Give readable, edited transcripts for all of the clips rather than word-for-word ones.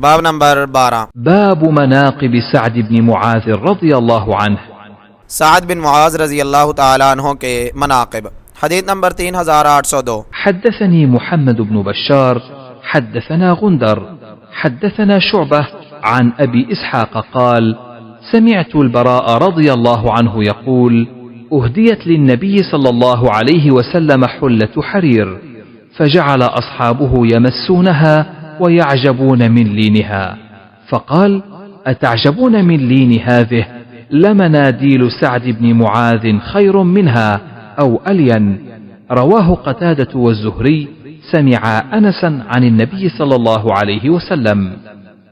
باب نمبر 12 باب مناقب سعد بن معاذ رضی اللہ عنہ. سعد بن معاذ رضی اللہ تعالی عنہ کے مناقب. حدیث نمبر 3802. حدثني محمد بن بشار حدثنا غندر حدثنا شعبة عن أبي إسحاق قال سمعت البراء رضي الله عنه يقول أهديت للنبي صلى الله عليه وسلم حلة حرير فجعل أصحابه يمسونها ويعجبون من لينها فقال أتعجبون من لين هذه لمناديل سعد بن معاذ خير منها أو ألين. رواه قتادة والزهري سمع أنسا عن النبي صلى الله عليه وسلم.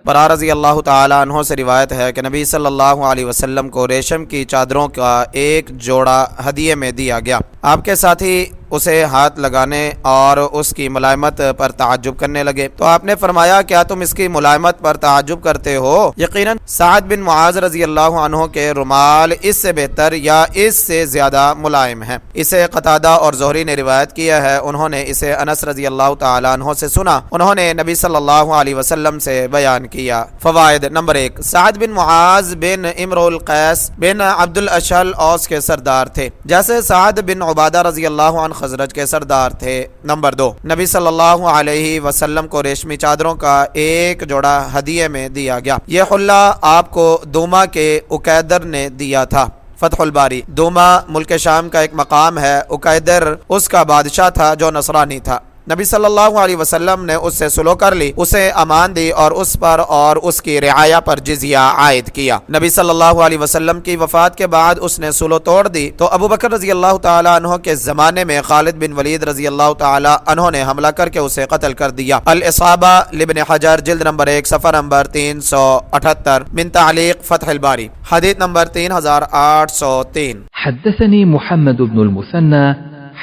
برا رضی اللہ تعالی عنہ سے روایت ہے کہ نبی صلی اللہ علیہ وسلم کو ریشم کی چادروں کا ایک جوڑا ہدیے میں دیا گیا. آپ کے ساتھی اسے ہاتھ لگانے اور اس کی ملائمت پر تعجب کرنے لگے تو آپ نے فرمایا کیا تم اس کی ملائمت پر تعجب کرتے ہو؟ یقیناً سعد بن معاذ رضی اللہ عنہ کے رومال اس سے بہتر یا اس سے زیادہ ملائم ہیں. اسے قتادہ اور زہری نے روایت کیا ہے. انہوں نے اسے انس رضی اللہ تعالی عنہ سے سنا. انہوں نے نبی صلی اللہ علیہ وسلم سے بیان کیا. فوائد. نمبر 1، سعد بن معاذ بن امرؤ القیس بن عبد الاشہل اوس کے سردار تھے جیسے سعد بن عبادہ رضی اللہ عنہ خزرج کے سردار تھے. نمبر 2، نبی صلی اللہ علیہ وسلم کو ریشمی چادروں کا ایک جوڑا ہدیے میں دیا گیا. یہ حلہ آپ کو دوما کے اکیدر نے دیا تھا. فتح الباری. دوما ملک شام کا ایک مقام ہے. اکیدر اس کا بادشاہ تھا جو نصرانی تھا. نبی صلی اللہ علیہ وسلم نے اس سے سلو کر لی، اسے امان دی اور اس پر اور اس کی رعایا پر جزیہ عائد کیا. نبی صلی اللہ علیہ وسلم کی وفات کے بعد اس نے سلو توڑ دی تو ابو بکر رضی اللہ تعالی عنہ کے زمانے میں خالد بن ولید رضی اللہ تعالی عنہ نے حملہ کر کے اسے قتل کر دیا. الاصابہ لابن حجر جلد نمبر 1 صفحہ نمبر 378 من تعلیق فتح الباری. حدیث نمبر 3803. حدثني محمد بن المثنى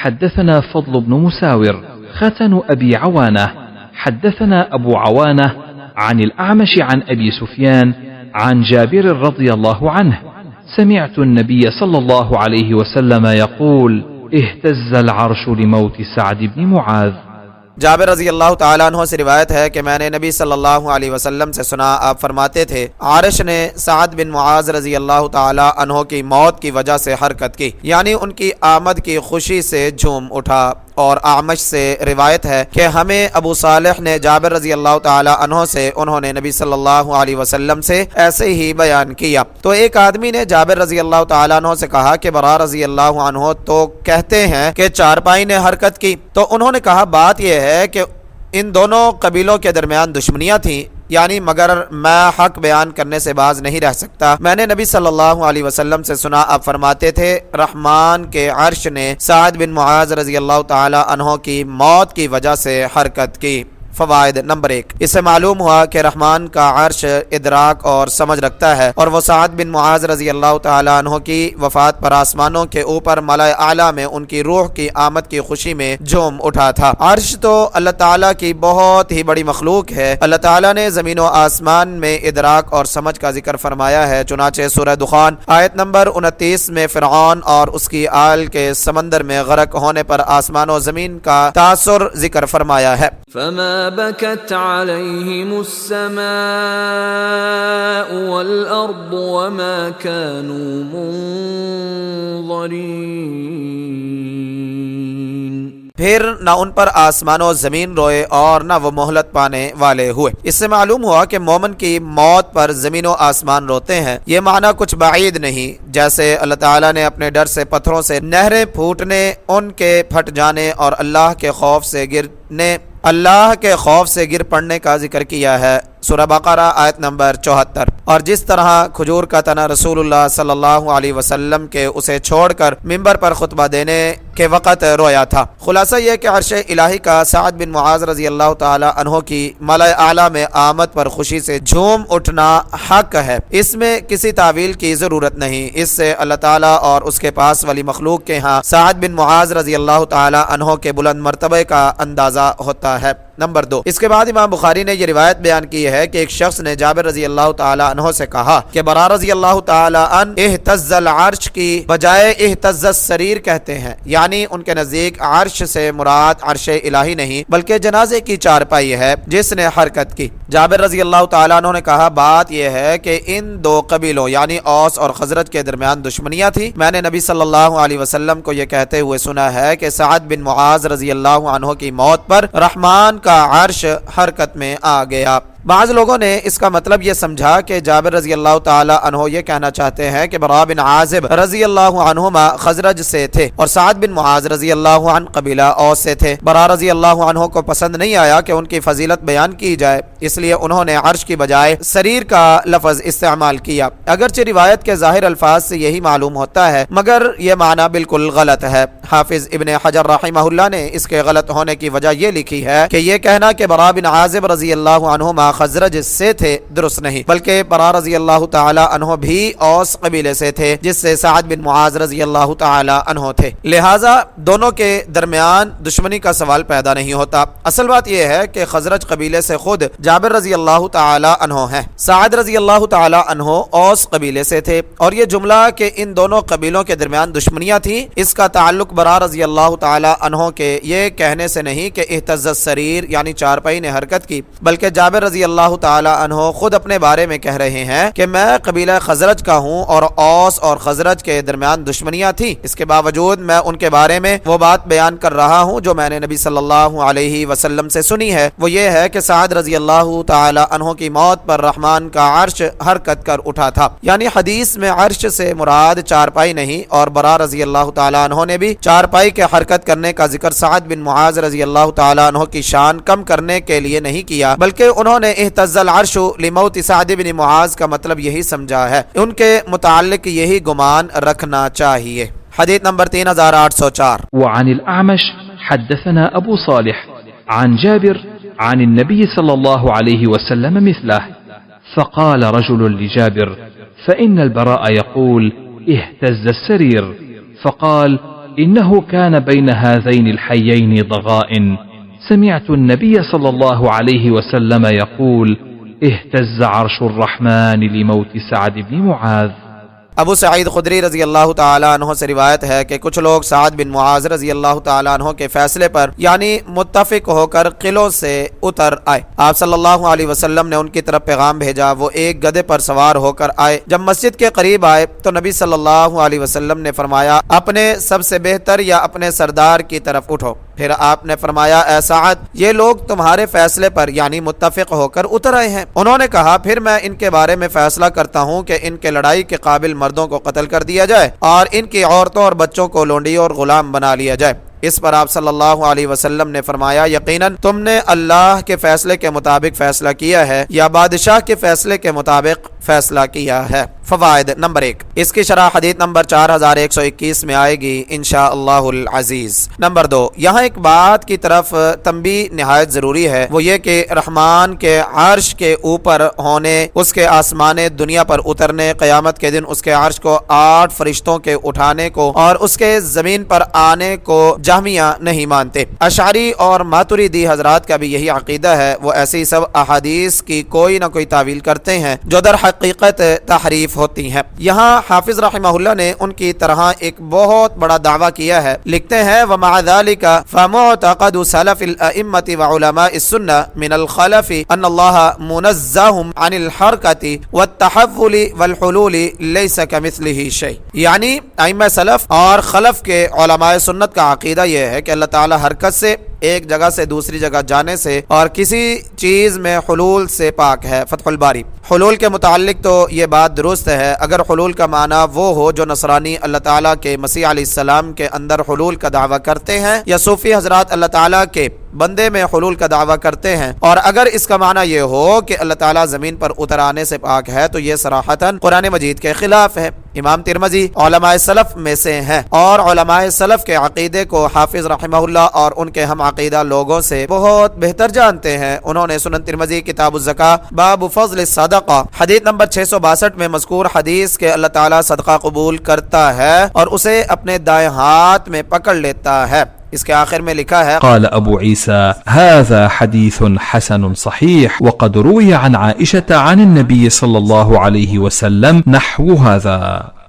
حدثنا فضل بن مساور ختن أبي عوانة حدثنا أبو عوانة عن الأعمش عن أبي سفيان عن جابر رضي الله عنه سمعت النبي صلى الله عليه وسلم يقول اهتز العرش لموت سعد بن معاذ. جابر رضی اللہ تعالیٰ عنہ سے روایت ہے کہ میں نے نبی صلی اللہ علیہ وسلم سے سنا، آپ فرماتے تھے عرش نے سعد بن معاذ رضی اللہ تعالیٰ عنہ کی موت کی وجہ سے حرکت کی، یعنی ان کی آمد کی خوشی سے جھوم اٹھا. اور اعمش سے روایت ہے کہ ہمیں ابو صالح نے جابر رضی اللہ تعالی عنہ سے انہوں نے نبی صلی اللہ علیہ وسلم سے ایسے ہی بیان کیا. تو ایک آدمی نے جابر رضی اللہ تعالی عنہ سے کہا کہ برا رضی اللہ عنہ تو کہتے ہیں کہ چارپائی نے حرکت کی. تو انہوں نے کہا بات یہ ہے کہ ان دونوں قبیلوں کے درمیان دشمنیاں تھیں، یعنی مگر میں حق بیان کرنے سے باز نہیں رہ سکتا. میں نے نبی صلی اللہ علیہ وسلم سے سنا، آپ فرماتے تھے رحمان کے عرش نے سعد بن معاذ رضی اللہ تعالی عنہ کی موت کی وجہ سے حرکت کی. فوائد. نمبر 1، اس سے معلوم ہوا کہ رحمان کا عرش ادراک اور سمجھ رکھتا ہے اور وہ سعد بن معاذ رضی اللہ تعالی عنہ کی وفات پر آسمانوں کے اوپر ملائے اعلیٰ میں ان کی روح کی آمد کی خوشی میں جھوم اٹھا تھا. عرش تو اللہ تعالیٰ کی بہت ہی بڑی مخلوق ہے. اللہ تعالیٰ نے زمین و آسمان میں ادراک اور سمجھ کا ذکر فرمایا ہے. چنانچہ سورہ دخان آیت نمبر 29 میں فرعون اور اس کی آل کے سمندر میں غرق ہونے پر آسمان و زمین کا تاثر ذکر فرمایا ہے. فما بكت عليهم السماء والأرض وما كانوا منظرين. پھر نہ ان پر آسمان و زمین روئے اور نہ وہ مہلت پانے والے ہوئے. اس سے معلوم ہوا کہ مومن کی موت پر زمین و آسمان روتے ہیں. یہ معنی کچھ بعید نہیں، جیسے اللہ تعالیٰ نے اپنے ڈر سے پتھروں سے نہریں پھوٹنے، ان کے پھٹ جانے اور اللہ کے خوف سے گر پڑنے کا ذکر کیا ہے. سورہ بقرہ آیت نمبر 74. اور جس طرح کھجور کا تنا رسول اللہ صلی اللہ علیہ وسلم کے اسے چھوڑ کر ممبر پر خطبہ دینے کے وقت رویا تھا. خلاصہ یہ کہ عرش الہی کا سعد بن معاذ رضی اللہ تعالی عنہ کی ملائے اعلیٰ میں آمد پر خوشی سے جھوم اٹھنا حق ہے. اس میں کسی تعویل کی ضرورت نہیں. اس سے اللہ تعالیٰ اور اس کے پاس والی مخلوق کے ہاں سعد بن معاذ رضی اللہ تعالی عنہ کے بلند مرتبے کا اندازہ ہوتا ہے. نمبر 2، اس کے بعد امام بخاری نے یہ روایت بیان کی ہے کہ ایک شخص نے جابر رضی اللہ تعالی عنہ سے کہا کہ برا رضی اللہ تعالی عنہ اہتز العرش کی بجائے اہتز السریر کہتے ہیں، یعنی ان کے نزدیک عرش سے مراد عرش الہی نہیں بلکہ جنازے کی چارپائی ہے جس نے حرکت کی۔ جابر رضی اللہ تعالیٰ عنہ نے کہا بات یہ ہے کہ ان دو قبیلوں یعنی اوس اور خزرج کے درمیان دشمنیاں تھی۔ میں نے نبی صلی اللہ علیہ وسلم کو یہ کہتے ہوئے سنا ہے کہ سعد بن معاذ رضی اللہ عنہ کی موت پر رحمان کا عرش حرکت میں آ گیا۔ بعض لوگوں نے اس کا مطلب یہ سمجھا کہ جابر رضی اللہ تعالی عنہ یہ کہنا چاہتے ہیں کہ برا بن عازب رضی اللہ عنہما خزرج سے تھے اور سعد بن معاذ رضی اللہ عنہ قبیلہ اوس سے تھے۔ برا رضی اللہ عنہ کو پسند نہیں آیا کہ ان کی فضیلت بیان کی جائے، اس لیے انہوں نے عرش کی بجائے سریر کا لفظ استعمال کیا۔ اگرچہ روایت کے ظاہر الفاظ سے یہی معلوم ہوتا ہے مگر یہ معنی بالکل غلط ہے۔ حافظ ابن حجر رحمہ اللہ نے اس کے غلط ہونے کی وجہ یہ لکھی ہے کہ یہ کہنا کہ برا بن عازب رضی اللہ عنہما خزرج سے تھے درست نہیں، بلکہ برا رضی اللہ تعالی عنہ بھی اوس قبیلے سے تھے جس سے سعد بن معاذ رضی اللہ تعالی عنہ تھے، لہٰذا دونوں کے درمیان دشمنی کا سوال پیدا نہیں ہوتا۔ اصل بات یہ ہے کہ خزرج قبیلے سے خود جابر رضی اللہ تعالی عنہ ہیں، سعد رضی اللہ تعالی عنہ اوس قبیلے سے تھے، اور یہ جملہ کہ ان دونوں قبیلوں کے درمیان دشمنیاں تھیں اس کا تعلق برا رضی اللہ تعالی عنہ کے یہ کہنے سے نہیں کہ اہتز السریر یعنی چارپائی نے حرکت کی، بلکہ جابر رضی اللہ تعالی عنہ خود اپنے بارے میں کہہ رہے ہیں کہ میں قبیلہ خزرج کا ہوں اور اوس اور خزرج کے درمیان دشمنیاں تھیں، اس کے باوجود میں ان کے بارے میں وہ بات بیان کر رہا ہوں جو میں نے نبی صلی اللہ علیہ وسلم سے سنی ہے، وہ یہ ہے کہ سعد رضی اللہ تعالی عنہ کی موت پر رحمان کا عرش حرکت کر اٹھا تھا، یعنی حدیث میں عرش سے مراد چارپائی نہیں، اور برا رضی اللہ تعالی عنہ نے بھی چارپائی کے حرکت کرنے کا ذکر سعد بن معاذ رضی اللہ تعالی عنہ کی شان کم کرنے کے لیے نہیں کیا، بلکہ انہوں نے اہتز العرش لموت سعد بن معاذ کا مطلب یہی سمجھا ہے، ان کے متعلق یہی گمان رکھنا چاہیے۔ حدیث نمبر 3804 وعن الأعمش حدثنا أبو صالح عن جابر عن النبي صلى الله عليه وسلم مثله فقال رجل لجابر فإن البراء يقول اهتز السرير فقال إنه كان بين هذين الحيين ضغائن سمعت النبي صلى الله عليه وسلم يقول اهتز عرش الرحمن لموت سعد بن معاذ۔ ابو سعید خدری رضی اللہ تعالیٰ عنہ سے روایت ہے کہ کچھ لوگ سعد بن معاذ رضی اللہ تعالیٰ عنہ کے فیصلے پر یعنی متفق ہو کر قلعوں سے اتر آئے۔ آپ صلی اللہ علیہ وسلم نے ان کی طرف پیغام بھیجا، وہ ایک گدھے پر سوار ہو کر آئے۔ جب مسجد کے قریب آئے تو نبی صلی اللہ علیہ وسلم نے فرمایا اپنے سب سے بہتر یا اپنے سردار کی طرف اٹھو۔ پھر آپ نے فرمایا اے سعد، یہ لوگ تمہارے فیصلے پر یعنی متفق ہو کر اتر آئے ہیں۔ انہوں نے کہا پھر میں ان کے بارے میں فیصلہ کرتا ہوں کہ ان کے لڑائی کے قابل مردوں کو قتل کر دیا جائے اور ان کی عورتوں اور بچوں کو لونڈی اور غلام بنا لیا جائے۔ اس پر آپ صلی اللہ علیہ وسلم نے فرمایا یقیناً تم نے اللہ کے فیصلے کے مطابق فیصلہ کیا ہے یا بادشاہ کے فیصلے کے مطابق فیصلہ کیا ہے۔ فوائد نمبر 1، اس کی شرح حدیث نمبر 4121 میں آئے گی انشاءاللہ العزیز۔ نمبر 2، یہاں ایک بات کی طرف تنبیہ نہایت ضروری ہے، وہ یہ کہ رحمان کے عرش کے اوپر ہونے، اس کے آسمان دنیا پر اترنے، قیامت کے دن اس کے عرش کو 8 فرشتوں کے اٹھانے کو اور اس کے زمین پر آنے کو جہمیہ نہیں مانتے۔ اشعری اور ماتریدی حضرات کا بھی یہی عقیدہ ہے، وہ ایسی سب احادیث کی کوئی نہ کوئی تعویل کرتے ہیں جو در حقیقت تحریف ہوتی ہیں۔ یہاں حافظ رحمہ اللہ نے ان کی طرح ایک بہت بڑا دعویٰ کیا ہے، لکھتے ہیں وَمَعَ ذَلِكَ فَمُعْتَقَدُ سَلَفِ الْأَئِمَّةِ وَعُلَمَاءِ السُّنَّةِ مِنَ الْخَلَفِ أَنَّ اللَّهَ مُنَزَّهٌ عَنِ الْحَرْكَةِ وَالتَّحَوُّلِ وَالْحُلُولِ لَيْسَ كَمِثْلِهِ شَيْءٌ، یعنی ائمہ سلف اور خلف کے علماء سنت کا عقیدہ یہ ہے کہ اللہ تعالی حرکت سے، ایک جگہ سے دوسری جگہ جانے سے اور کسی چیز میں حلول سے پاک ہے۔ فتح الباری۔ حلول کے متعلق تو یہ بات درست ہے، اگر حلول کا معنی وہ ہو جو نصرانی اللہ تعالیٰ کے مسیح علیہ السلام کے اندر حلول کا دعویٰ کرتے ہیں یا صوفی حضرات اللہ تعالیٰ کے بندے میں حلول کا دعویٰ کرتے ہیں، اور اگر اس کا معنی یہ ہو کہ اللہ تعالیٰ زمین پر اتر آنے سے پاک ہے تو یہ صراحتاً قرآن مجید کے خلاف ہے۔ امام ترمذی علماء سلف میں سے ہیں اور علماء سلف کے عقیدے کو حافظ رحمہ اللہ اور ان کے ہم عقیدہ لوگوں سے بہت بہتر جانتے ہیں۔ انہوں نے سنن ترمذی کتاب الزکاة باب فضل الصدقہ حدیث نمبر 662 میں مذکور حدیث کے اللہ تعالیٰ صدقہ قبول کرتا ہے اور اسے اپنے دائیں ہاتھ میں پکڑ لیتا ہے، اس کے آخر میں لکھا ہے قال أبو عيسى هذا حديث حسن صحيح وقد روي عن عائشة عن النبي صلى الله عليه وسلم نحو هذا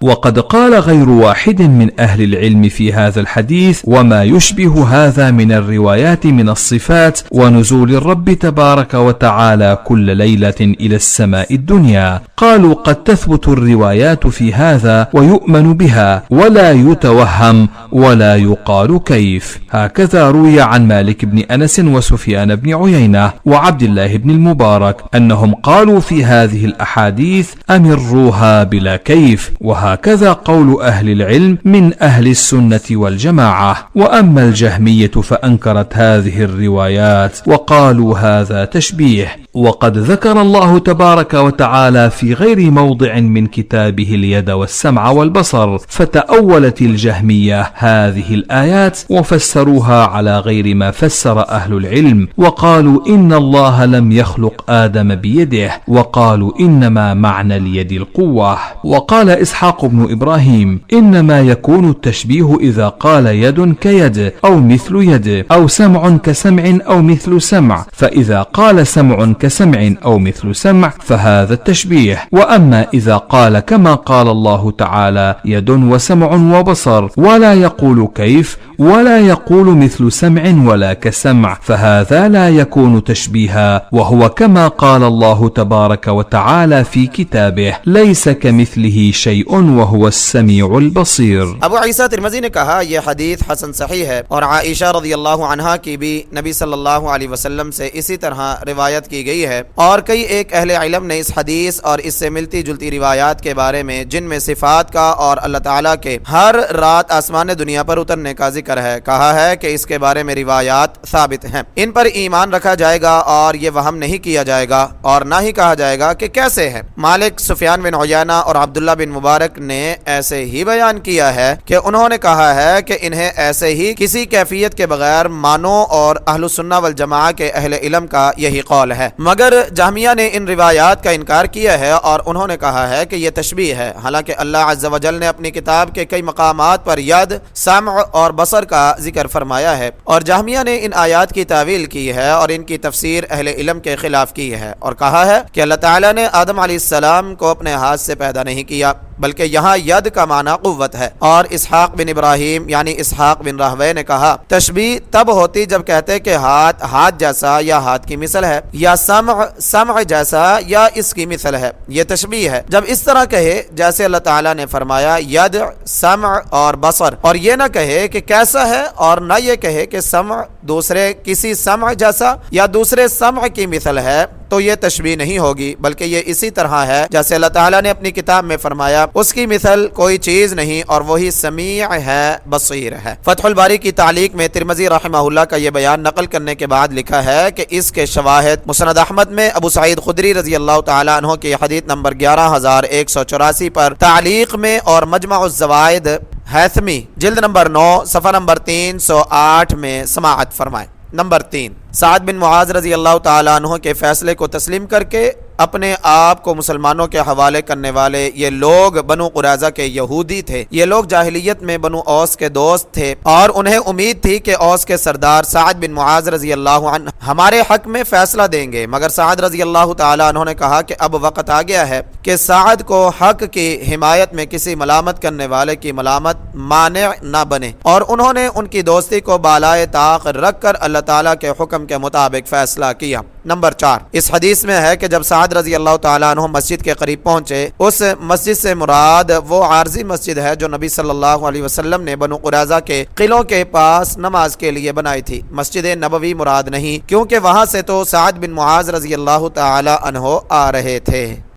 وقد قال غير واحد من أهل العلم في هذا الحديث وما يشبه هذا من الروايات من الصفات ونزول الرب تبارك وتعالى كل ليلة إلى السماء الدنيا قالوا قد تثبت الروايات في هذا ويؤمن بها ولا يتوهم ولا يقال كيف هكذا روي عن مالك بن أنس وسفيان بن عيينة وعبد الله بن المبارك أنهم قالوا في هذه الأحاديث أمروها بلا كيف وهكذا قول أهل العلم من أهل السنة والجماعة وأما الجهمية فأنكرت هذه الروايات وقالوا هذا تشبيه وقد ذكر الله تبارك وتعالى في غير موضع من كتابه اليد والسمع والبصر فتأولت الجهمية هذه الآيات وفسروها على غير ما فسر أهل العلم وقالوا إن الله لم يخلق آدم بيده وقالوا إنما معنى اليد القوة وقال إسحاق بن إبراهيم إنما يكون التشبيه إذا قال يد كيد أو مثل يد أو سمع كسمع أو مثل سمع فإذا قال سمع كسمع أو مثل سمع فهذا التشبيه وأما إذا قال كما قال الله تعالى يد وسمع وبصر ولا يقول كيف ولا يقول مثل سمع ولا كسمع فهذا لا يكون تشبيها وهو كما قال الله تبارك وتعالى في كتابه ليس كمثله شيء وهو السميع البصير ابو عیسیٰ ترمذی نے کہا یہ حدیث حسن صحیح ہے اور عائشہ رضی اللہ عنہا کی بھی نبی صلی اللہ علیہ وسلم سے اسی طرح روایت کی گئی ہے اور کئی ایک اہل علم نے اس حدیث اور اس سے ملتی جلتی روایات کے بارے میں جن میں صفات کا اور اللہ تعالیٰ کے ہر رات آسمان دنیا پر اترنے کا ذکر ہے کہا ہے کہ اس کے بارے میں روایات ثابت ہیں ان پر ایمان رکھا جائے گا اور یہ وہم نہیں کیا جائے گا اور نہ ہی کہا جائے گا کہ کیسے ہے مالک سفیان بن عیینہ اور عبداللہ بن مبارک نے ایسے ہی بیان کیا ہے کہ انہوں نے کہا ہے کہ انہیں ایسے ہی کسی کیفیت کے بغیر مانو اور اہل السنہ والجماعہ کے اہل علم کا یہی قول ہے مگر جہمیہ نے ان روایات کا انکار کیا ہے اور انہوں نے کہا ہے کہ یہ تشبیہ ہے حالانکہ اللہ عز و جل نے اپنی کتاب کے کئی مقامات پر ید سمع اور بصر کا ذکر فرمایا ہے اور جہمیہ نے ان آیات کی تعویل کی ہے اور ان کی تفسیر اہل علم کے خلاف کی ہے اور کہا ہے کہ اللہ تعالیٰ نے آدم علیہ السلام کو اپنے ہاتھ سے پیدا نہیں کیا بلکہ یہاں ید کا معنی قوت ہے اور اسحاق بن ابراہیم یعنی اسحاق بن راہوے نے کہا تشبیہ تب ہوتی جب کہتے کہ ہاتھ ہاتھ جیسا یا ہاتھ کی مثل ہے یا سمع جیسا یا اس کی مثل ہے یہ تشبیہ ہے جب اس طرح کہے جیسے اللہ تعالیٰ نے فرمایا ید سمع اور بصر اور یہ نہ کہے کہ کیسا ہے اور نہ یہ کہے کہ سمع دوسرے کسی سمع جیسا یا دوسرے سمع کی مثل ہے تو یہ تشبیہ نہیں ہوگی بلکہ یہ اسی طرح ہے جیسے اللہ تعالیٰ نے اپنی کتاب میں فرمایا اس کی مثل کوئی چیز نہیں اور وہی سمیع ہے بصیر ہے فتح الباری کی تعلیق میں ترمذی رحمہ اللہ کا یہ بیان نقل کرنے کے بعد لکھا ہے کہ اس کے شواہد مسند احمد میں ابو سعید خدری رضی اللہ تعالیٰ عنہ کی حدیث نمبر 11184 پر تعلیق میں اور مجمع الزوائد حیثمی جلد نمبر 9 صفحہ نمبر 308 میں سماعت فرمائے نمبر 3 سعد بن معاذ رضی اللہ تعالیٰ عنہ کے فیصلے کو تسلیم کر کے اپنے آپ کو مسلمانوں کے حوالے کرنے والے یہ لوگ بنو قریظہ کے یہودی تھے یہ لوگ جاہلیت میں بنو اوس کے دوست تھے اور انہیں امید تھی کہ اوس کے سردار سعد بن معاذ رضی اللہ عنہ ہمارے حق میں فیصلہ دیں گے مگر سعد رضی اللہ تعالیٰ عنہ نے کہا کہ اب وقت آ گیا ہے کہ سعد کو حق کی حمایت میں کسی ملامت کرنے والے کی ملامت مانع نہ بنے اور انہوں نے ان کی دوستی کو بالائے طاق رکھ کر اللہ تعالیٰ کے حکم کے مطابق فیصلہ کیا نمبر 4 اس حدیث میں ہے کہ جب سعد رضی اللہ تعالیٰ عنہ مسجد کے قریب پہنچے اس مسجد سے مراد وہ عارضی مسجد ہے جو نبی صلی اللہ علیہ وسلم نے بنو قریظہ کے قلعوں کے پاس نماز کے لیے بنائی تھی مسجد نبوی مراد نہیں کیونکہ وہاں سے تو سعد بن معاذ رضی اللہ تعالیٰ عنہ آ رہے تھے